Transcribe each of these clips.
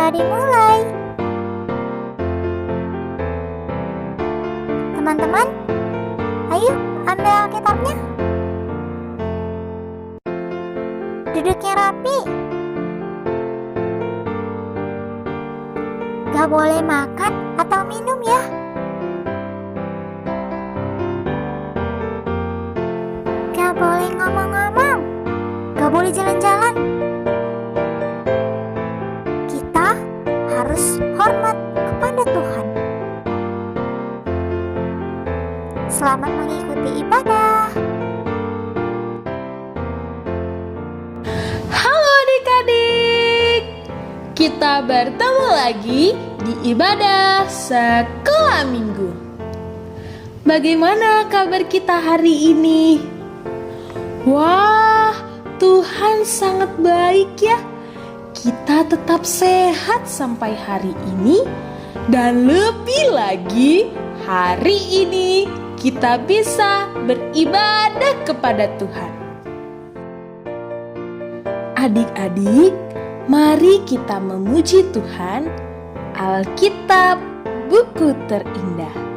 segera dimulai. Teman-teman, ayo ambil Alkitabnya. Duduknya rapi. Gak boleh makan atau minum ya. Gak boleh ngomong-ngomong. Gak boleh jalan-jalan. Kita harus hormat kepada Tuhan. Selamat mengikuti ibadah. Halo adik-adik, kita bertemu lagi di ibadah sekolah minggu. Bagaimana kabar kita hari ini? Wah, Tuhan sangat baik ya. Kita tetap sehat sampai hari ini, dan lebih lagi hari ini kita bisa beribadah kepada Tuhan. Adik-adik, mari kita memuji Tuhan. Alkitab, buku terindah.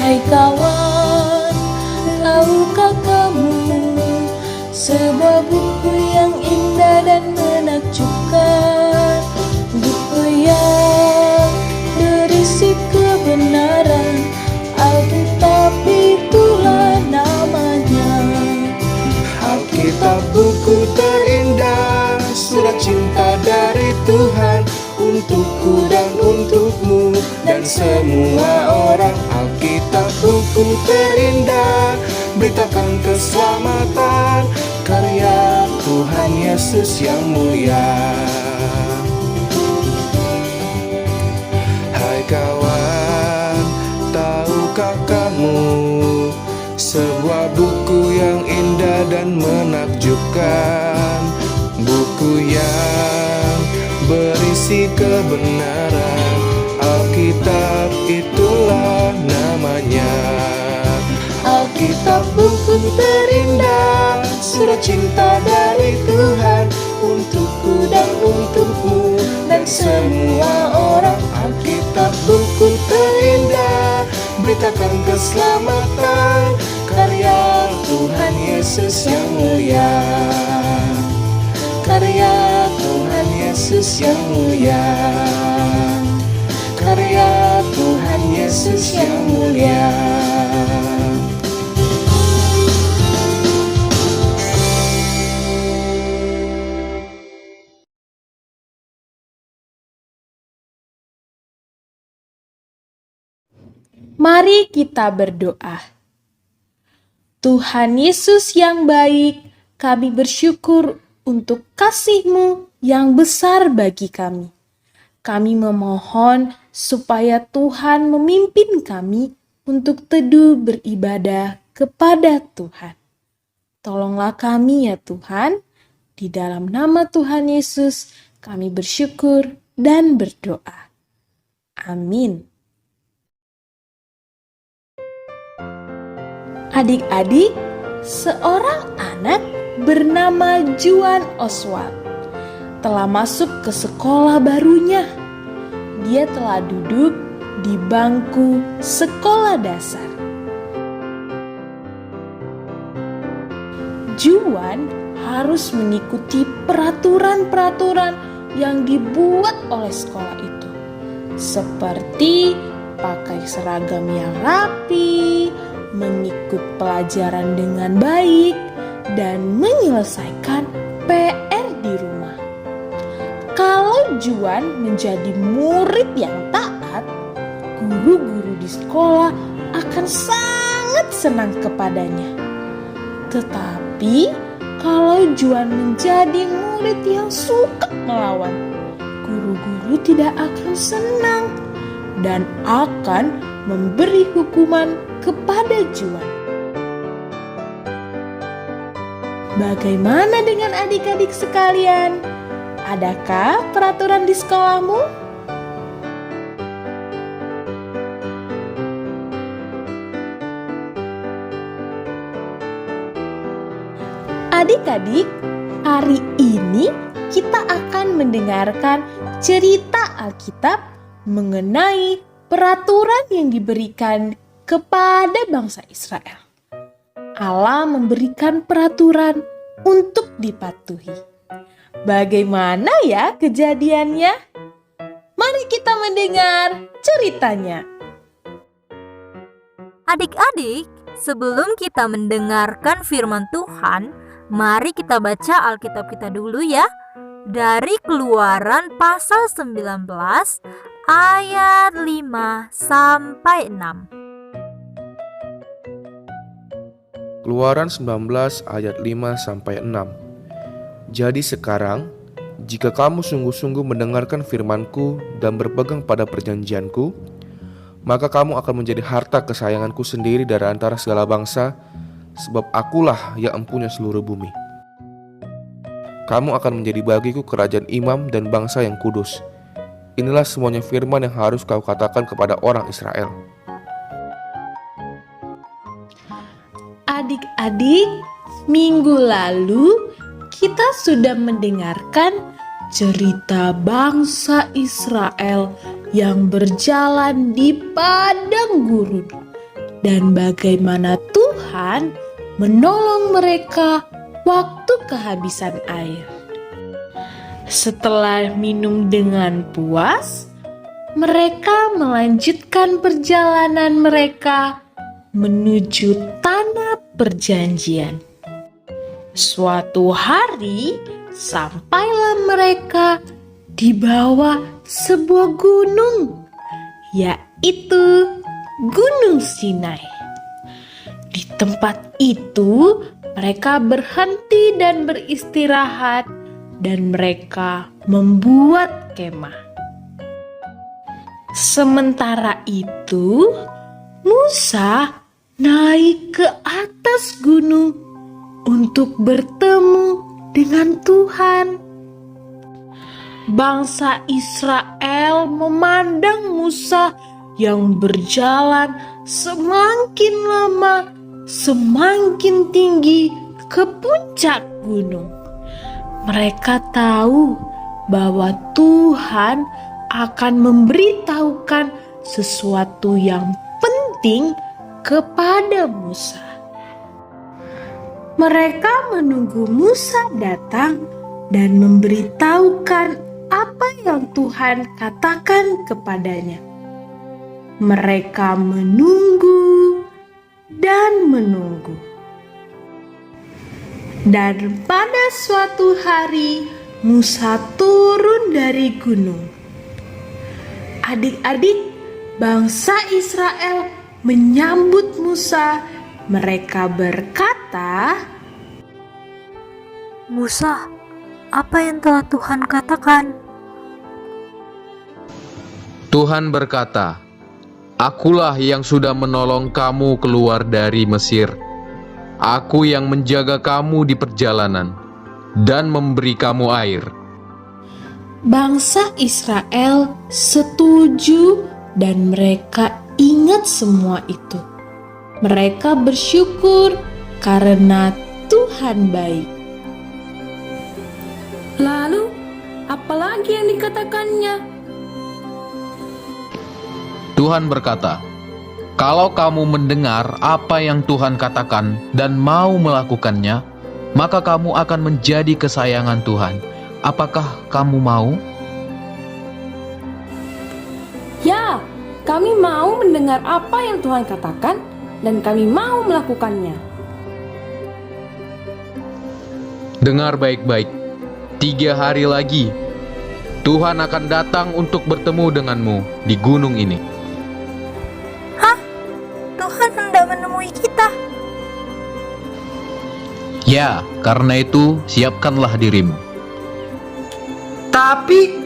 Hai kawan, tahukah kamu sebuah buku yang indah dan menakjubkan, buku yang berisi kebenaran, Alkitab itulah namanya. Alkitab buku terindah, surat cinta dari Tuhan untukku dan untukmu dan semua orang. Alkitab buku terindah, beritakan keselamatan, karya Tuhan Yesus yang mulia. Hai kawan, tahukah kamu sebuah buku yang indah dan menakjubkan, buku yang berisi kebenaran, Alkitab itulah namanya. Alkitab buku terindah, surat cinta dari Tuhan untukku dan untukmu dan semua orang. Alkitab buku terindah, beritakan keselamatan, karya Tuhan Yesus yang mulia. Karya Tuhan Yesus yang mulia. Karya Tuhan Yesus yang mulia. Mari kita berdoa. Tuhan Yesus yang baik, kami bersyukur untuk kasih-Mu yang besar bagi kami. Kami memohon supaya Tuhan memimpin kami untuk teduh beribadah kepada Tuhan. Tolonglah kami ya Tuhan, di dalam nama Tuhan Yesus kami bersyukur dan berdoa. Amin. Adik-adik, seorang anak bernama Juan Oswald telah masuk ke sekolah barunya. Dia telah duduk di bangku sekolah dasar. Juan harus mengikuti peraturan-peraturan yang dibuat oleh sekolah itu, seperti pakai seragam yang rapi, mengikut pelajaran dengan baik, dan menyelesaikan PR di rumah. Kalau Juan menjadi murid yang taat, guru-guru di sekolah akan sangat senang kepadanya. Tetapi kalau Juan menjadi murid yang suka melawan, guru-guru tidak akan senang dan akan memberi hukuman kepada Juan. Bagaimana dengan adik-adik sekalian? adakah peraturan di sekolahmu? Adik-adik, hari ini kita akan mendengarkan cerita Alkitab mengenai peraturan yang diberikan kepada bangsa Israel. Allah memberikan peraturan untuk dipatuhi. Bagaimana ya kejadiannya? Mari kita mendengar ceritanya. Adik-adik, sebelum kita mendengarkan firman Tuhan, mari kita baca Alkitab kita dulu ya. Dari Keluaran pasal 19 ayat 5 sampai 6. Keluaran 19 ayat 5 sampai 6. Jadi sekarang, jika kamu sungguh-sungguh mendengarkan firman-Ku dan berpegang pada perjanjian-Ku, maka kamu akan menjadi harta kesayangan-Ku sendiri dari antara segala bangsa, sebab Akulah yang empunya seluruh bumi. Kamu akan menjadi bagiku kerajaan imam dan bangsa yang kudus. Inilah semuanya firman yang harus kau katakan kepada orang Israel. Adik-adik, minggu lalu kita sudah mendengarkan cerita bangsa Israel yang berjalan di padang gurun dan bagaimana Tuhan menolong mereka waktu kehabisan air. Setelah minum dengan puas, mereka melanjutkan perjalanan mereka menuju tanah perjanjian. Suatu hari, sampailah mereka di bawah sebuah gunung, yaitu Gunung Sinai. Di tempat itu, mereka berhenti dan beristirahat, dan mereka membuat kemah. Sementara itu, Musa naik ke atas gunung untuk bertemu dengan Tuhan. Bangsa Israel memandang Musa yang berjalan semakin lama, semakin tinggi ke puncak gunung. Mereka tahu bahwa Tuhan akan memberitahukan sesuatu yang penting kepada Musa. Mereka menunggu Musa datang dan memberitahukan apa yang Tuhan katakan kepadanya. Mereka menunggu dan menunggu. Dan pada suatu hari, Musa turun dari gunung. Adik-adik, bangsa Israel menyambut Musa. Mereka berkata, Musa, apa yang telah Tuhan katakan? Tuhan berkata, Akulah yang sudah menolong kamu keluar dari Mesir. Aku yang menjaga kamu di perjalanan dan memberi kamu air. Bangsa Israel setuju dan mereka ingat semua itu. Mereka bersyukur karena Tuhan baik. Lalu, apalagi yang dikatakannya? Tuhan berkata, Kalau kamu mendengar apa yang Tuhan katakan dan mau melakukannya, maka kamu akan menjadi kesayangan Tuhan. Apakah kamu mau? Ya, kami mau mendengar apa yang Tuhan katakan dan kami mau melakukannya. Dengar baik-baik, 3 hari lagi, Tuhan akan datang untuk bertemu denganmu di gunung ini. Tuhan hendak menemui kita. Ya, karena itu siapkanlah dirimu. Tapi,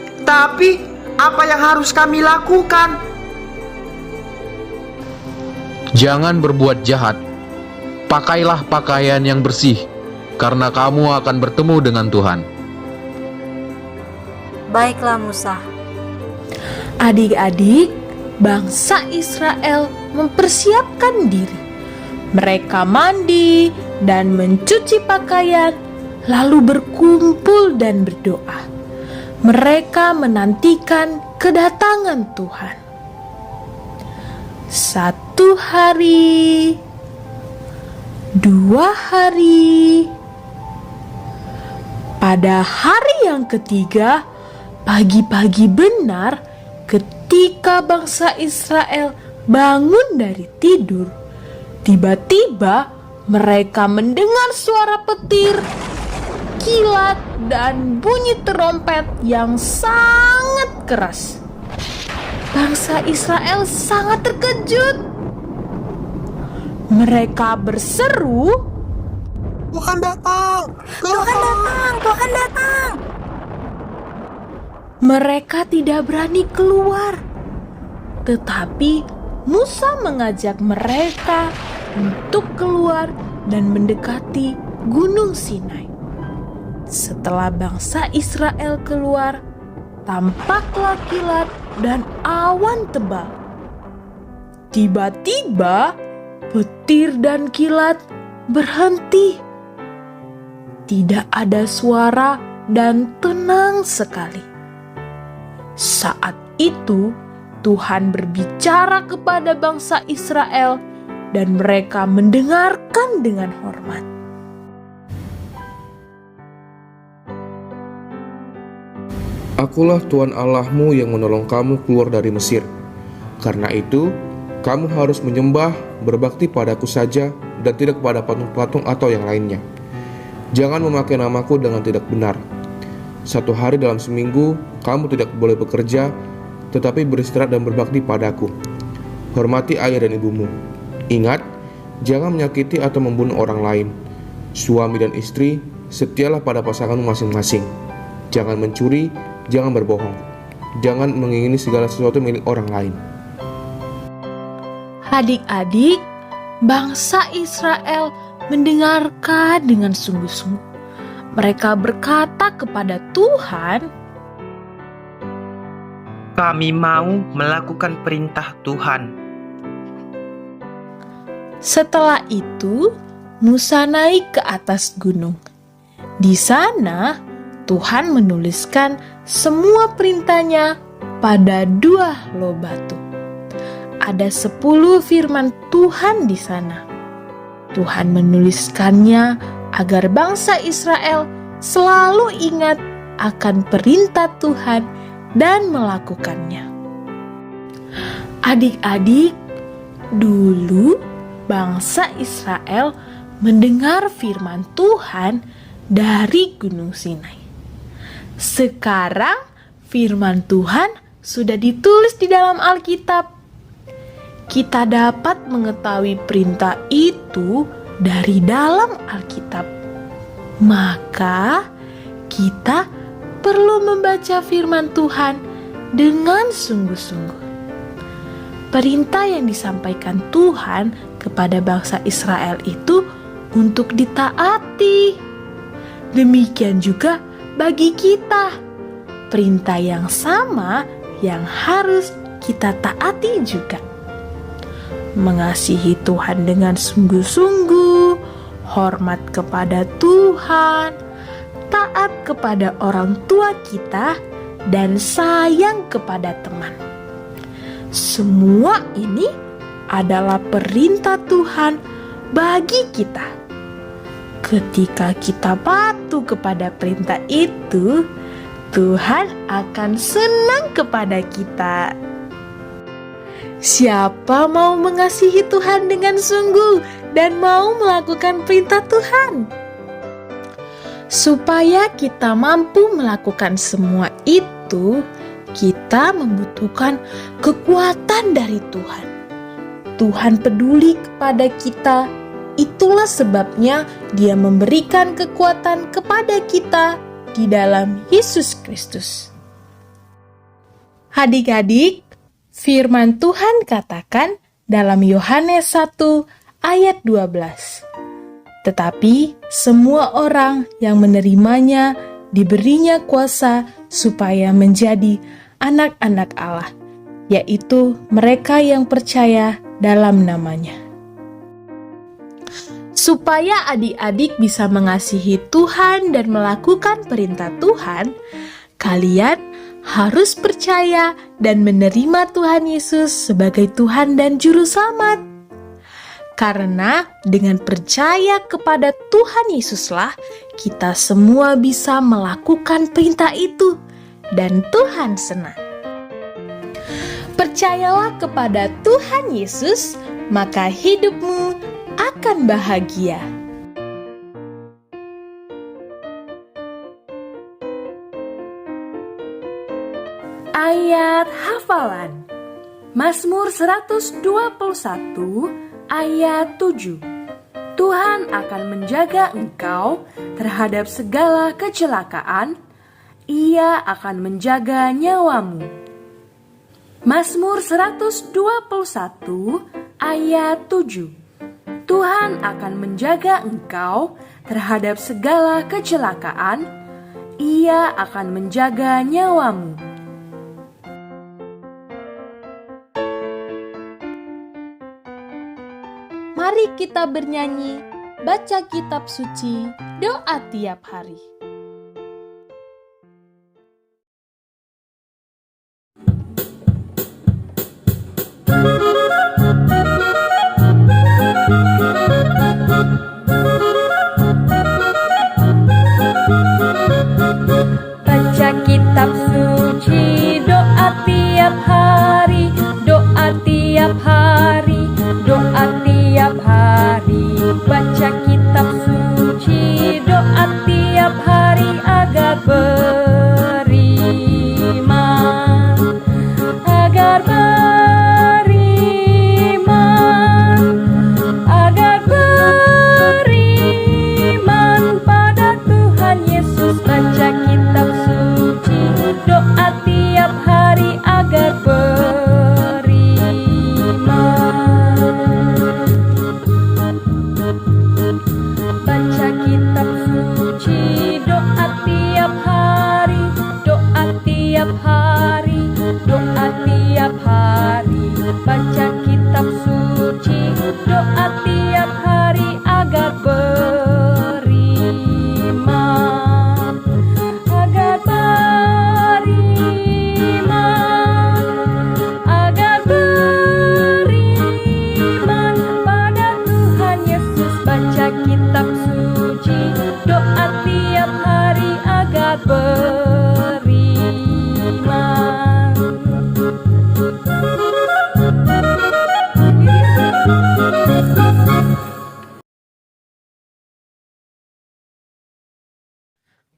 apa yang harus kami lakukan? Jangan berbuat jahat. Pakailah pakaian yang bersih, karena kamu akan bertemu dengan Tuhan. Baiklah Musa. Adik-adik, bangsa Israel mempersiapkan diri. Mereka mandi dan mencuci pakaian, lalu berkumpul dan berdoa. Mereka menantikan kedatangan Tuhan. 1 hari, 2 hari. Pada hari yang ketiga, pagi-pagi benar, ketika bangsa Israel bangun dari tidur, tiba-tiba mereka mendengar suara petir, kilat, dan bunyi terompet yang sangat keras. Bangsa Israel sangat terkejut. Mereka berseru, Tuhan datang! Tuhan datang, Tuhan datang. mereka tidak berani keluar. Tetapi Musa mengajak mereka untuk keluar dan mendekati Gunung Sinai. Setelah bangsa Israel keluar, tampaklah kilat dan awan tebal. Tiba-tiba petir dan kilat berhenti. Tidak ada suara dan tenang sekali. Saat itu Tuhan berbicara kepada bangsa Israel dan mereka mendengarkan dengan hormat. Akulah Tuhan Allahmu yang menolong kamu keluar dari Mesir. Karena itu, kamu harus menyembah, berbakti padaku saja dan tidak kepada patung-patung atau yang lainnya. Jangan memakai namaku dengan tidak benar. 1 hari dalam seminggu, kamu tidak boleh bekerja, tetapi beristirahat dan berbakti padaku. Hormati ayah dan ibumu. Ingat, jangan menyakiti atau membunuh orang lain. Suami dan istri, setialah pada pasanganmu masing-masing. Jangan mencuri, jangan berbohong. Jangan mengingini segala sesuatu milik orang lain. Adik-adik, bangsa Israel mendengarkan dengan sungguh-sungguh. Mereka berkata kepada Tuhan, Kami mau melakukan perintah Tuhan. Setelah itu, Musa naik ke atas gunung. Di sana, Tuhan menuliskan semua perintahnya pada 2 loh batu. Ada 10 firman Tuhan di sana. Tuhan menuliskannya agar bangsa Israel selalu ingat akan perintah Tuhan dan melakukannya. Adik-adik, dulu bangsa Israel mendengar firman Tuhan dari Gunung Sinai. Sekarang firman Tuhan sudah ditulis di dalam Alkitab. Kita dapat mengetahui perintah itu dari dalam Alkitab. Maka kita perlu membaca firman Tuhan dengan sungguh-sungguh. Perintah yang disampaikan Tuhan kepada bangsa Israel itu untuk ditaati. Demikian juga bagi kita, perintah yang sama yang harus kita taati juga. Mengasihi Tuhan dengan sungguh-sungguh, hormat kepada Tuhan, taat kepada orang tua kita, dan sayang kepada teman. Semua ini adalah perintah Tuhan bagi kita. Ketika kita patuh kepada perintah itu, Tuhan akan senang kepada kita. Siapa mau mengasihi Tuhan dengan sungguh dan mau melakukan perintah Tuhan? Supaya kita mampu melakukan semua itu, kita membutuhkan kekuatan dari Tuhan. Tuhan peduli kepada kita, itulah sebabnya Dia memberikan kekuatan kepada kita di dalam Yesus Kristus. Adik-adik, firman Tuhan katakan dalam Yohanes 1 ayat 12. Tetapi semua orang yang menerimanya diberinya kuasa supaya menjadi anak-anak Allah, yaitu mereka yang percaya dalam namanya. Supaya adik-adik bisa mengasihi Tuhan dan melakukan perintah Tuhan, kalian harus percaya dan menerima Tuhan Yesus sebagai Tuhan dan Juru Selamat. Karena dengan percaya kepada Tuhan Yesuslah kita semua bisa melakukan perintah itu dan Tuhan senang. Percayalah kepada Tuhan Yesus, maka hidupmu akan bahagia. Ayat hafalan Mazmur 121 ayat 7. Tuhan akan menjaga engkau terhadap segala kecelakaan, Ia akan menjaga nyawamu. Mazmur 121 ayat 7. Tuhan akan menjaga engkau terhadap segala kecelakaan, Ia akan menjaga nyawamu. Mari kita bernyanyi, baca kitab suci, doa tiap hari. Baca kitab suci, doa tiap hari, doa tiap hari, doa tiap hari. Baca kitab suci, doa tiap hari agar beriman, agar beriman, agar beriman pada Tuhan Yesus. Baca kitab suci, doa tiap hari agar beriman. Baca kitab suci, doa tiap hari, doa tiap hari, doa tiap hari. Baca kitab suci, doa tiap hari agar beriman, agar beriman, agar beriman pada Tuhan Yesus. Baca kitab suci, doa tiap hari agar beriman.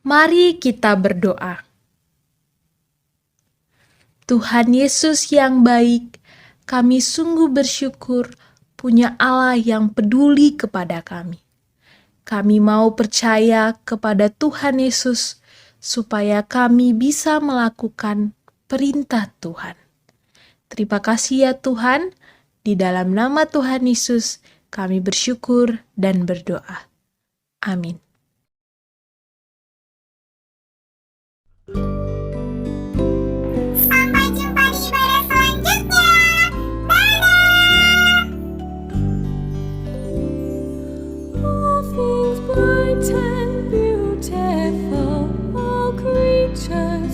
Mari kita berdoa. Tuhan Yesus yang baik, kami sungguh bersyukur punya Allah yang peduli kepada kami. Kami mau percaya kepada Tuhan Yesus supaya kami bisa melakukan perintah Tuhan. Terima kasih ya Tuhan, di dalam nama Tuhan Yesus kami bersyukur dan berdoa. Amin. Sampai jumpa di ibadah selanjutnya. Dadah. All things bright and beautiful, all creatures